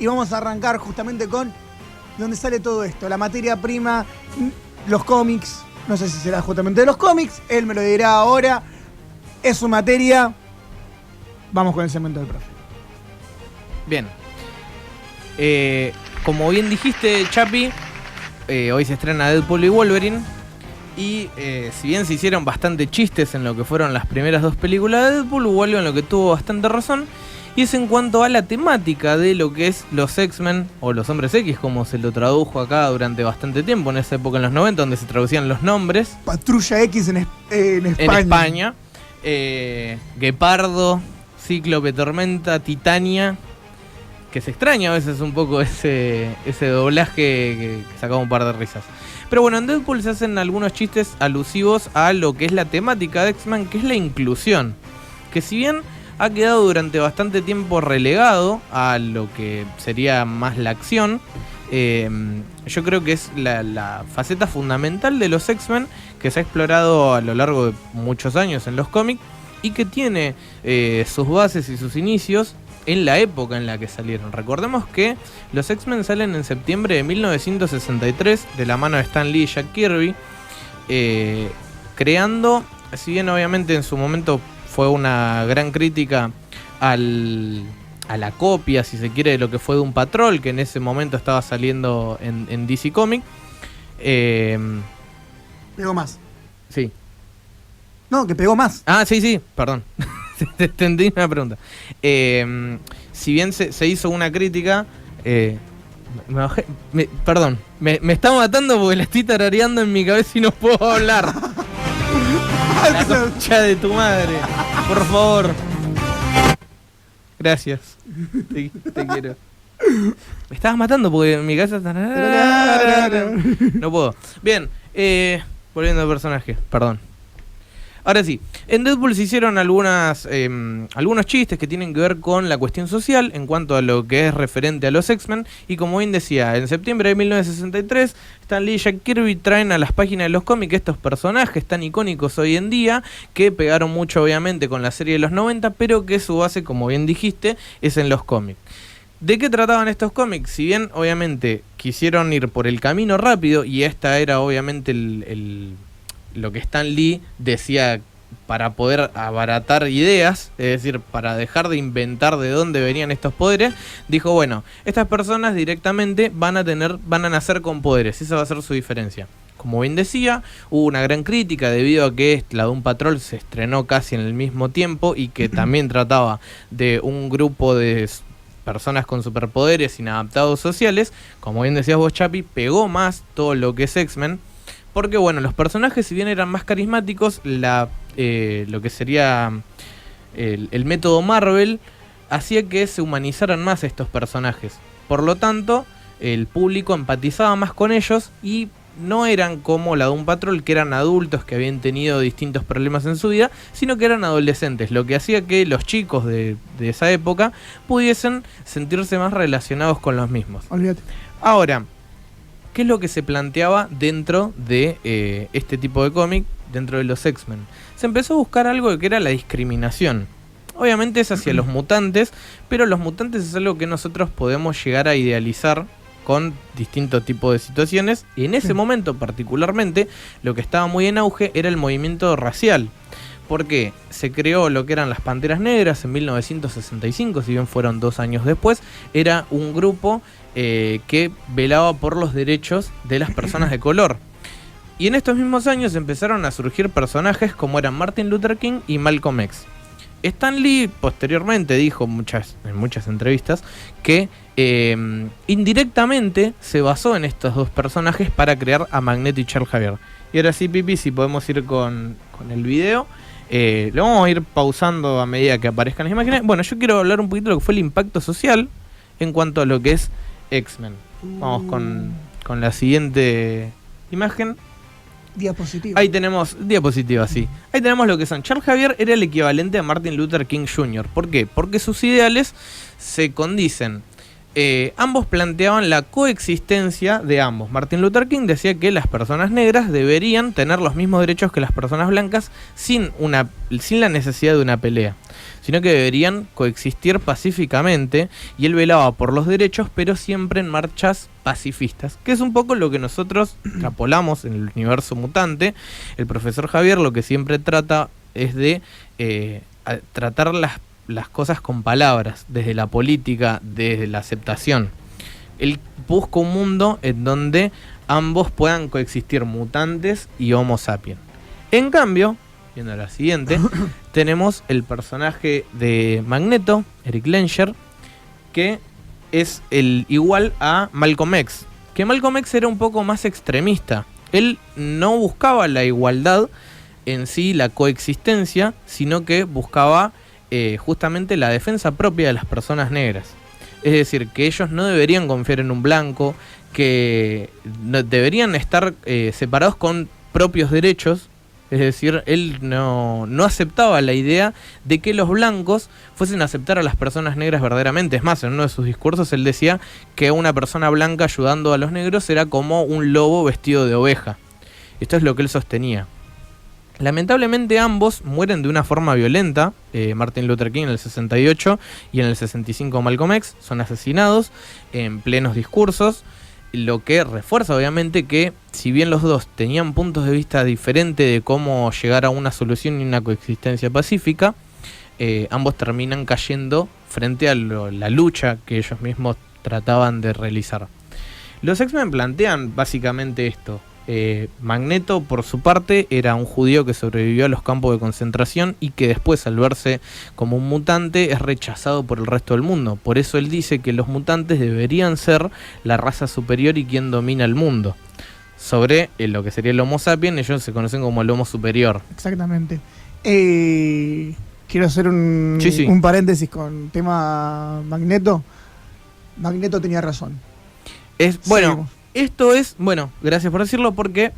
y vamos a arrancar justamente con donde sale todo esto, la materia prima, los cómics. No sé si será justamente de los cómics, él me lo dirá ahora. Es su materia. Vamos con el segmento del profe. Bien. Como bien dijiste, Chapi, hoy se estrena Deadpool y Wolverine. Y si bien se hicieron bastante chistes en lo que fueron las primeras dos películas de Deadpool, hubo algo en lo que tuvo bastante razón. Y es en cuanto a la temática de lo que es los X-Men, o los Hombres X, como se lo tradujo acá durante bastante tiempo, en esa época en los 90, donde se traducían los nombres. Patrulla X en España. En España. Guepardo, Cíclope, Tormenta, Titania. Que se extraña a veces un poco ese doblaje que sacaba un par de risas. Pero bueno, en Deadpool se hacen algunos chistes alusivos a lo que es la temática de X-Men, que es la inclusión. Que si bien ha quedado durante bastante tiempo relegado a lo que sería más la acción, yo creo que es la faceta fundamental de los X-Men que se ha explorado a lo largo de muchos años en los cómics y que tiene sus bases y sus inicios en la época en la que salieron. Recordemos que los X-Men salen en septiembre de 1963 de la mano de Stan Lee y Jack Kirby, creando, si bien obviamente en su momento fue una gran crítica a la copia, si se quiere, de lo que fue Doom Patrol, que en ese momento estaba saliendo en DC Comics. Pegó más. Sí. No, que pegó más. Ah, sí, perdón. Te entendí una pregunta. Si bien se hizo una crítica, perdón, me está matando porque la estoy tarareando en mi cabeza y no puedo hablar. La concha de tu madre, por favor. Gracias. Te quiero. Me estabas matando porque en mi cabeza está... No puedo. Bien, volviendo al personaje, perdón. Ahora sí, en Deadpool se hicieron algunos chistes que tienen que ver con la cuestión social en cuanto a lo que es referente a los X-Men. Y como bien decía, en septiembre de 1963, Stan Lee y Jack Kirby traen a las páginas de los cómics estos personajes tan icónicos hoy en día, que pegaron mucho obviamente con la serie de los 90, pero que su base, como bien dijiste, es en los cómics. ¿De qué trataban estos cómics? Si bien obviamente quisieron ir por el camino rápido, y esta era obviamente lo que Stan Lee decía para poder abaratar ideas, es decir, para dejar de inventar de dónde venían estos poderes, dijo, bueno, estas personas directamente van a nacer con poderes, esa va a ser su diferencia. Como bien decía, hubo una gran crítica debido a que la Doom Patrol se estrenó casi en el mismo tiempo y que también trataba de un grupo de personas con superpoderes inadaptados sociales. Como bien decías vos, Chapi, pegó más todo lo que es X-Men. Porque bueno, los personajes, si bien eran más carismáticos, lo que sería el método Marvel hacía que se humanizaran más estos personajes. Por lo tanto, el público empatizaba más con ellos y no eran como la Doom Patrol, que eran adultos que habían tenido distintos problemas en su vida, sino que eran adolescentes, lo que hacía que los chicos de esa época pudiesen sentirse más relacionados con los mismos. Olvídate. Ahora, ¿qué es lo que se planteaba dentro de este tipo de cómic, dentro de los X-Men? Se empezó a buscar algo que era la discriminación. Obviamente es hacia los mutantes, pero los mutantes es algo que nosotros podemos llegar a idealizar con distintos tipos de situaciones. Y en ese momento particularmente, lo que estaba muy en auge era el movimiento racial. Porque se creó lo que eran las Panteras Negras en 1965, si bien fueron 2 años después. Era un grupo que velaba por los derechos de las personas de color. Y en estos mismos años empezaron a surgir personajes como eran Martin Luther King y Malcolm X. Stan Lee posteriormente dijo en muchas entrevistas que indirectamente se basó en estos dos personajes para crear a Magneto y Charles Xavier. Y ahora sí, Pipi, si podemos ir con el video. Lo vamos a ir pausando a medida que aparezcan las imágenes. Bueno, yo quiero hablar un poquito de lo que fue el impacto social en cuanto a lo que es X-Men. Vamos con la siguiente imagen. Diapositiva. Ahí tenemos, diapositiva, sí. Ahí tenemos lo que son. Charles Xavier era el equivalente a Martin Luther King Jr. ¿Por qué? Porque sus ideales se condicen ambos planteaban la coexistencia de ambos. Martin Luther King decía que las personas negras deberían tener los mismos derechos que las personas blancas sin la necesidad de una pelea, sino que deberían coexistir pacíficamente, y él velaba por los derechos, pero siempre en marchas pacifistas, que es un poco lo que nosotros extrapolamos en el universo mutante. El profesor Javier lo que siempre trata es de tratar las cosas con palabras, desde la política, desde la aceptación. Él busca un mundo en donde ambos puedan coexistir, mutantes y Homo sapiens. En cambio, viendo la siguiente, tenemos el personaje de Magneto, Eric Lenger, que es el igual a Malcolm X. Que Malcolm X era un poco más extremista. Él no buscaba la igualdad en sí, la coexistencia, sino que buscaba justamente la defensa propia de las personas negras. Es decir, que ellos no deberían confiar en un blanco, que deberían estar separados con propios derechos. Es decir, él no aceptaba la idea de que los blancos fuesen a aceptar a las personas negras verdaderamente. Es más, en uno de sus discursos él decía que una persona blanca ayudando a los negros era como un lobo vestido de oveja. Esto es lo que él sostenía. Lamentablemente ambos mueren de una forma violenta. Martin Luther King en el 68 y en el 65 Malcolm X son asesinados en plenos discursos, lo que refuerza obviamente que si bien los dos tenían puntos de vista diferentes de cómo llegar a una solución y una coexistencia pacífica, ambos terminan cayendo frente a la lucha que ellos mismos trataban de realizar. Los X-Men plantean básicamente esto. Magneto, por su parte, era un judío que sobrevivió a los campos de concentración y que después, al verse como un mutante, es rechazado por el resto del mundo. Por eso él dice que los mutantes deberían ser la raza superior y quien domina el mundo. Sobre lo que sería el Homo sapiens, ellos se conocen como el Homo superior. Exactamente. Quiero hacer un paréntesis con tema Magneto. Magneto tenía razón. Bueno. Seguimos. Esto es, gracias por decirlo, porque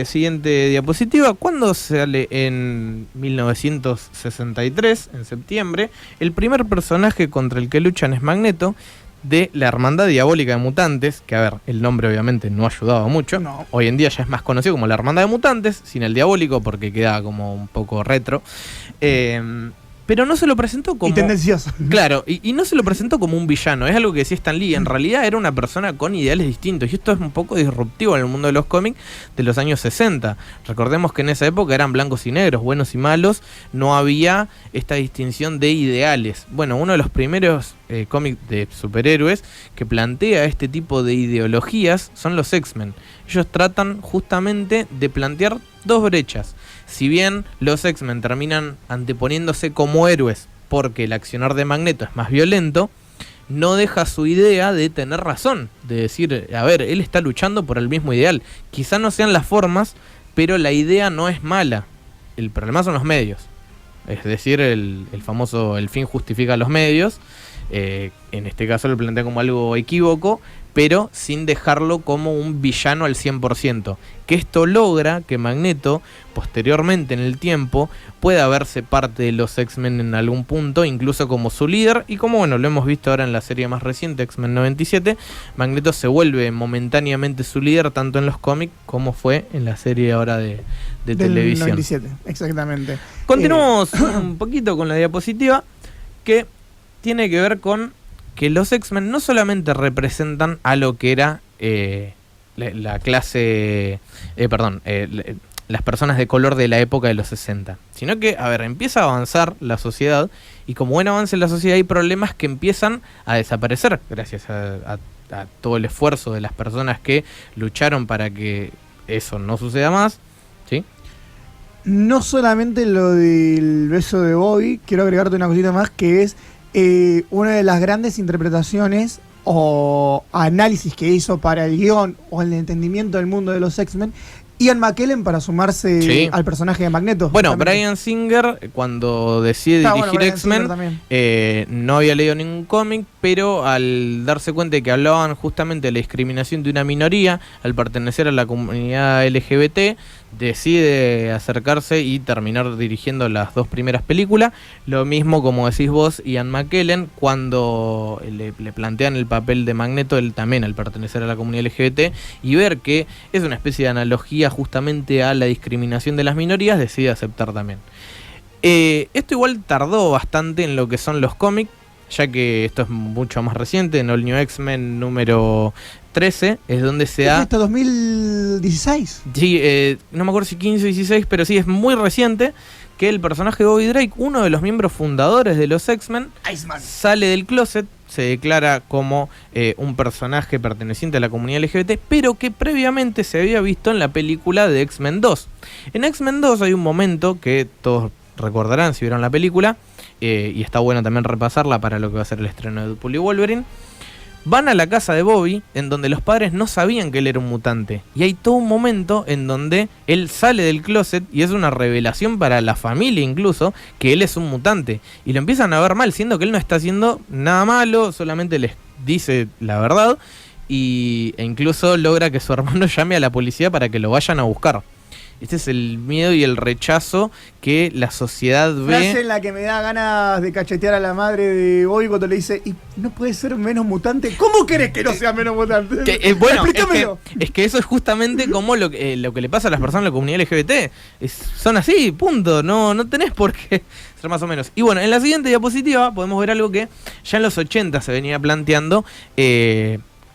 siguiente diapositiva, cuando sale en 1963, en septiembre, el primer personaje contra el que luchan es Magneto, de la Hermandad Diabólica de Mutantes, que a ver, el nombre obviamente no ayudaba mucho, no. Hoy en día ya es más conocido como la Hermandad de Mutantes, sin el diabólico porque queda como un poco retro, pero no se lo presentó como... Y tendencioso. Claro, y no se lo presentó como un villano. Es algo que decía Stan Lee. En realidad era una persona con ideales distintos. Y esto es un poco disruptivo en el mundo de los cómics de los años 60. Recordemos que en esa época eran blancos y negros, buenos y malos. No había esta distinción de ideales. Bueno, uno de los primeros cómics de superhéroes que plantea este tipo de ideologías son los X-Men. Ellos tratan justamente de plantear dos brechas. Si bien los X-Men terminan anteponiéndose como héroes porque el accionar de Magneto es más violento, no deja su idea de tener razón, de decir, a ver, él está luchando por el mismo ideal. Quizá no sean las formas, pero la idea no es mala. El problema son los medios. Es decir, el famoso, el fin justifica los medios. En este caso lo plantea como algo equívoco, pero sin dejarlo como un villano al 100%. Que esto logra que Magneto, posteriormente en el tiempo, pueda verse parte de los X-Men en algún punto, incluso como su líder, y como lo hemos visto ahora en la serie más reciente, X-Men 97, Magneto se vuelve momentáneamente su líder, tanto en los cómics como fue en la serie ahora de televisión. 97, exactamente. Continuamos un poquito con la diapositiva, que tiene que ver con que los X-Men no solamente representan a lo que era la clase, las personas de color de la época de los 60, sino que, a ver, empieza a avanzar la sociedad, y como buen avance en la sociedad hay problemas que empiezan a desaparecer gracias a todo el esfuerzo de las personas que lucharon para que eso no suceda más, ¿sí? No solamente lo del beso de Bobby, quiero agregarte una cosita más, que es una de las grandes interpretaciones o análisis que hizo para el guión o el entendimiento del mundo de los X-Men, Ian McKellen, para sumarse al personaje de Magneto. Bueno, justamente. Bryan Singer, cuando decide dirigir X-Men, no había leído ningún cómic, pero al darse cuenta de que hablaban justamente de la discriminación de una minoría, al pertenecer a la comunidad LGBT, decide acercarse y terminar dirigiendo las 2 primeras películas. Lo mismo, como decís vos, Ian McKellen, cuando le plantean el papel de Magneto, él también al pertenecer a la comunidad LGBT, y ver que es una especie de analogía justamente a la discriminación de las minorías, decide aceptar también. Esto igual tardó bastante en lo que son los cómics, ya que esto es mucho más reciente. En All New X-Men número 13 es donde se da... ¿Hasta 2016? Sí, no me acuerdo si 15 o 16, pero sí, es muy reciente que el personaje de Bobby Drake, uno de los miembros fundadores de los X-Men, sale del closet, se declara como un personaje perteneciente a la comunidad LGBT, pero que previamente se había visto en la película de X-Men 2. En X-Men 2 hay un momento que todos recordarán si vieron la película, y está bueno también repasarla para lo que va a ser el estreno de Deadpool y Wolverine. Van a la casa de Bobby, en donde los padres no sabían que él era un mutante. Y hay todo un momento en donde él sale del closet y es una revelación para la familia incluso, que él es un mutante. Y lo empiezan a ver mal, siendo que él no está haciendo nada malo, solamente les dice la verdad. E incluso logra que su hermano llame a la policía para que lo vayan a buscar. Este es el miedo y el rechazo que la sociedad ve. Frase en la que me da ganas de cachetear a la madre de Bobby cuando le dice: ¿y no puede ser menos mutante? ¿Cómo querés que no sea menos mutante? Bueno, es que eso es justamente como lo que le pasa a las personas de la comunidad LGBT. Son así, punto. No tenés por qué ser más o menos. Y bueno, en la siguiente diapositiva podemos ver algo que ya en los 80 se venía planteando.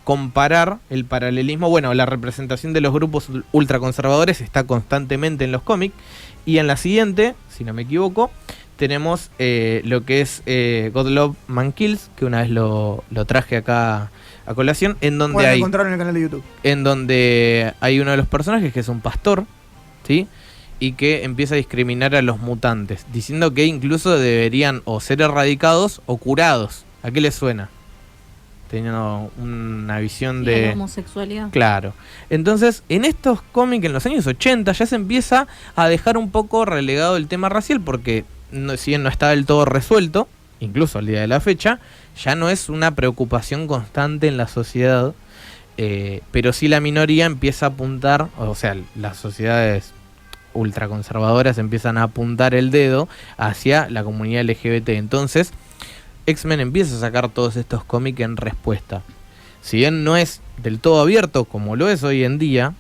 Comparar el paralelismo, bueno, la representación de los grupos ultraconservadores está constantemente en los cómics, y en la siguiente, si no me equivoco, tenemos lo que es God Love Man Kills, que una vez lo traje acá a colación, en donde hay encontrarlo en el canal de YouTube, en donde hay uno de los personajes que es un pastor, ¿sí? Y que empieza a discriminar a los mutantes, diciendo que incluso deberían o ser erradicados o curados. ¿A qué les suena? Teniendo una visión de la homosexualidad. Claro. Entonces, en estos cómics, en los años 80, ya se empieza a dejar un poco relegado el tema racial, porque si bien no está del todo resuelto, incluso al día de la fecha, ya no es una preocupación constante en la sociedad, pero sí la minoría empieza a apuntar, o sea, las sociedades ultraconservadoras empiezan a apuntar el dedo hacia la comunidad LGBT. Entonces, X-Men empieza a sacar todos estos cómics en respuesta. Si bien no es del todo abierto como lo es hoy en día,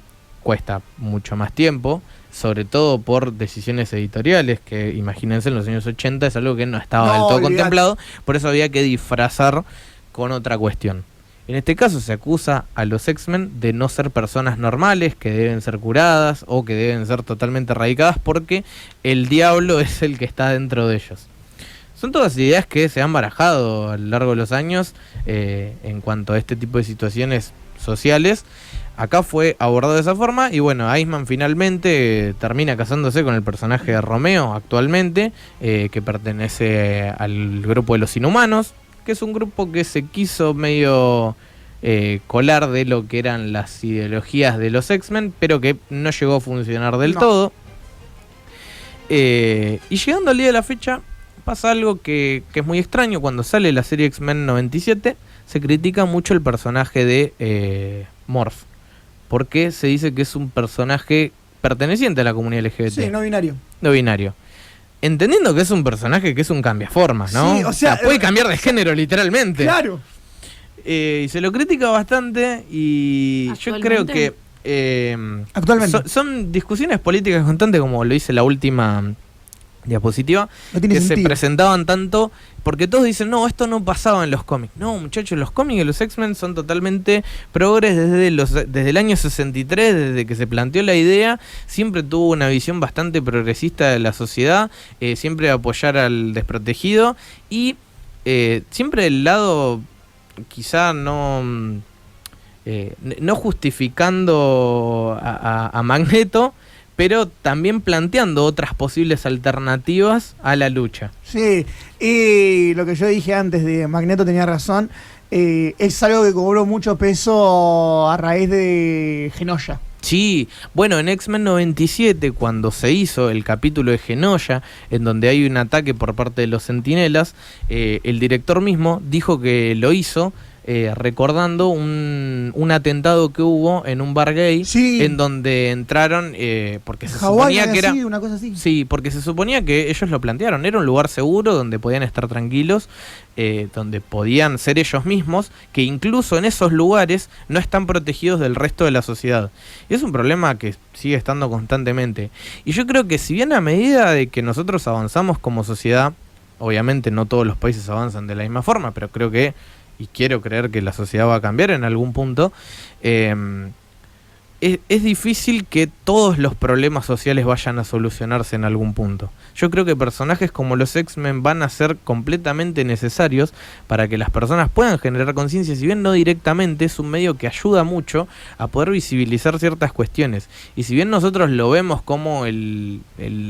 cuesta mucho más tiempo, sobre todo por decisiones editoriales, que imagínense en los años 80 es algo que no estaba del todo contemplado, por eso había que disfrazar con otra cuestión. En este caso se acusa a los X-Men de no ser personas normales, que deben ser curadas o que deben ser totalmente erradicadas porque el diablo es el que está dentro de ellos. Son todas ideas que se han barajado a lo largo de los años en cuanto a este tipo de situaciones sociales. Acá fue abordado de esa forma y bueno, Iceman finalmente termina casándose con el personaje de Romeo actualmente, que pertenece al grupo de los Inhumanos, que es un grupo que se quiso medio colar de lo que eran las ideologías de los X-Men, pero que no llegó a funcionar del todo. Y llegando al día de la fecha, pasa algo que es muy extraño. Cuando sale la serie X-Men 97, se critica mucho el personaje de Morph, porque se dice que es un personaje perteneciente a la comunidad LGBT. Sí, no binario. No binario. Entendiendo que es un personaje que es un cambiaformas, ¿no? Sí, o sea, puede cambiar de género literalmente. Claro. Y se lo critica bastante y yo creo que actualmente son discusiones políticas constantes, como lo dice la última diapositiva, que se presentaban tanto, porque todos dicen, no, esto no pasaba en los cómics. No, muchachos, los cómics de los X-Men son totalmente progres desde el año 63, desde que se planteó la idea, siempre tuvo una visión bastante progresista de la sociedad, siempre apoyar al desprotegido y siempre del lado, quizá no justificando a Magneto, pero también planteando otras posibles alternativas a la lucha. Sí, y lo que yo dije antes de Magneto tenía razón, es algo que cobró mucho peso a raíz de Genosha. Sí, bueno, en X-Men 97, cuando se hizo el capítulo de Genosha, en donde hay un ataque por parte de los Centinelas, el director mismo dijo que lo hizo recordando un atentado que hubo en un bar gay, Sí. en donde entraron, porque se Hawái, suponía que era... así, una cosa así. Sí, porque se suponía que ellos lo plantearon, era un lugar seguro donde podían estar tranquilos, donde podían ser ellos mismos, que incluso en esos lugares no están protegidos del resto de la sociedad. Y es un problema que sigue estando constantemente. Y yo creo que si bien a medida de que nosotros avanzamos como sociedad, obviamente no todos los países avanzan de la misma forma, pero creo que, y quiero creer que la sociedad va a cambiar en algún punto, es difícil que todos los problemas sociales vayan a solucionarse en algún punto. Yo creo que personajes como los X-Men van a ser completamente necesarios para que las personas puedan generar conciencia, si bien no directamente, es un medio que ayuda mucho a poder visibilizar ciertas cuestiones. Y si bien nosotros lo vemos como el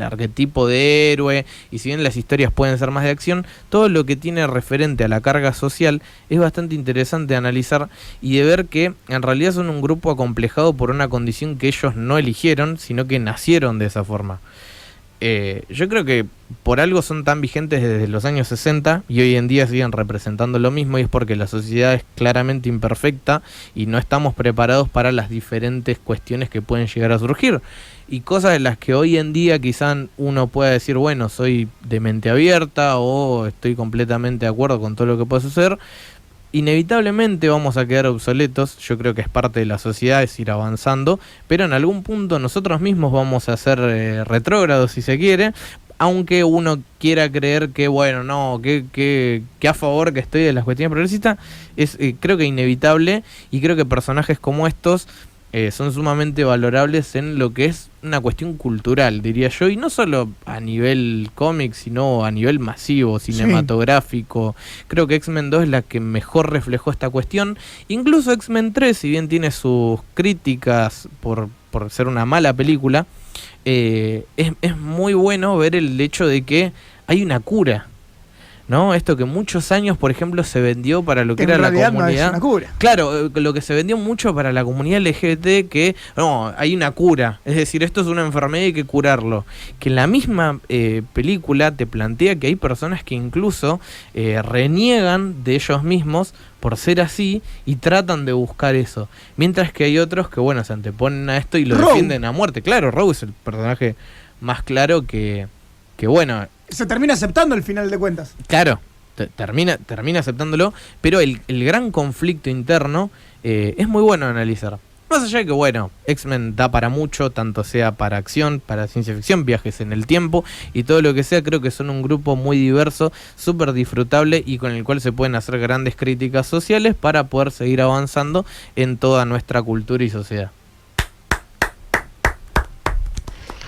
arquetipo de héroe, y si bien las historias pueden ser más de acción, todo lo que tiene referente a la carga social es bastante interesante de analizar y de ver que en realidad son un grupo acomplejado por una condición que ellos no eligieron, sino que nacieron de esa forma. Yo creo que por algo son tan vigentes desde los años 60 y hoy en día siguen representando lo mismo, y es porque la sociedad es claramente imperfecta y no estamos preparados para las diferentes cuestiones que pueden llegar a surgir. Y cosas de las que hoy en día quizá uno pueda decir, bueno, soy de mente abierta o estoy completamente de acuerdo con todo lo que puede suceder, inevitablemente vamos a quedar obsoletos. Yo creo que es parte de la sociedad, es ir avanzando, pero en algún punto nosotros mismos vamos a ser retrógrados, si se quiere, aunque uno quiera creer que, bueno, no, que a favor que estoy de las cuestiones progresistas, es creo que inevitable, y creo que personajes como estos son sumamente valorables en lo que es una cuestión cultural, diría yo, y no solo a nivel cómic, sino a nivel masivo, cinematográfico. Sí. Creo que X-Men 2 es la que mejor reflejó esta cuestión. Incluso X-Men 3, si bien tiene sus críticas por ser una mala película, es muy bueno ver el hecho de que hay una cura, ¿no? Esto que muchos años, por ejemplo, se vendió para lo que era la comunidad. No es una cura. Claro, lo que se vendió mucho para la comunidad LGBT, que no, hay una cura. Es decir, esto es una enfermedad y hay que curarlo. Que en la misma película te plantea que hay personas que incluso reniegan de ellos mismos por ser así y tratan de buscar eso. Mientras que hay otros que, bueno, se anteponen a esto y lo defienden a muerte. Claro, Rogue es el personaje más claro que bueno... Se termina aceptando al final de cuentas. Claro, termina aceptándolo, pero el gran conflicto interno es muy bueno de analizar. Más allá de que, bueno, X-Men da para mucho, tanto sea para acción, para ciencia ficción, viajes en el tiempo y todo lo que sea. Creo que son un grupo muy diverso, súper disfrutable y con el cual se pueden hacer grandes críticas sociales para poder seguir avanzando en toda nuestra cultura y sociedad.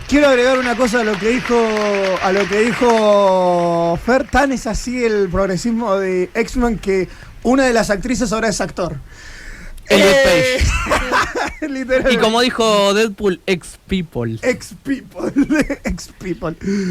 Quiero agregar una cosa a lo que dijo Fer. Tan es así el progresismo de X-Men que una de las actrices ahora es actor. Y como dijo Deadpool, ex-people. Ex-people.